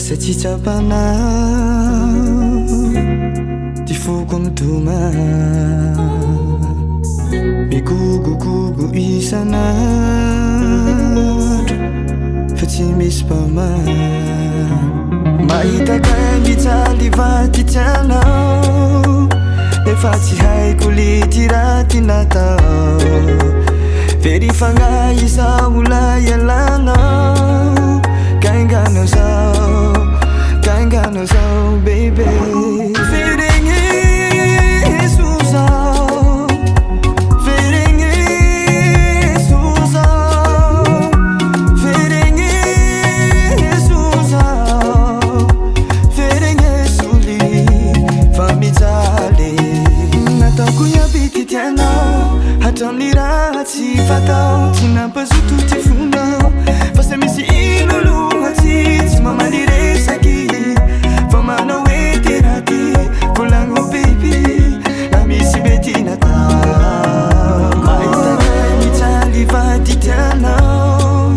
Sachitsapana ty foko mitoma migugugugu isanandro fa tsy misy mpamana mahita kaingijaly vaty tianao nefa tsy haiko le ty raha ty natao very fagnahy izao ola ialanao kainganao zao kainganao zao baby feregny sozao feregny sozao feregny sozao feregny soli fa mijaly nataoko iaby ty tianao hatramin'ny raha tsy fatao tsy nampazoto ty fonao fa se misy ilolo tsy mamaly resaky fa manao hoe ty raha ty volagno baby na misy mety natao mahitaka mijaly vaty tianao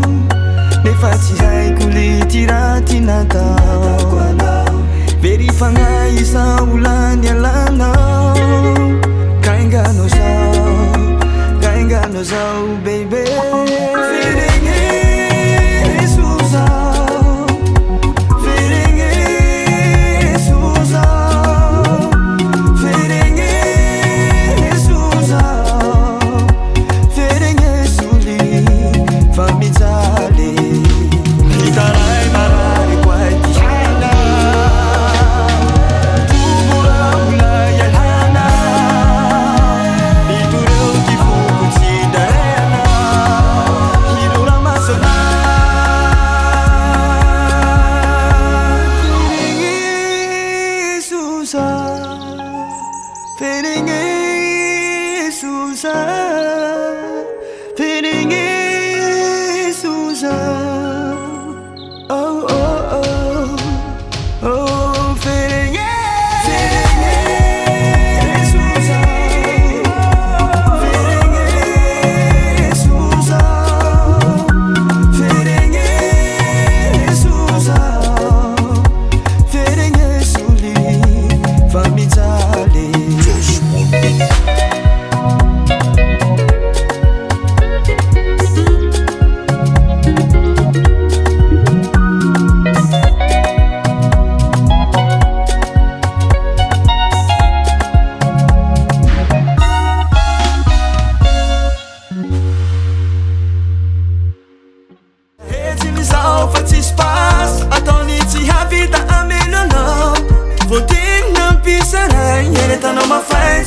nefa tsy haiko le ty raha ty natao very fagnahy izao olany alanao kainganao zao baby feregny Voting ng pisaray, yan ito na ma-fight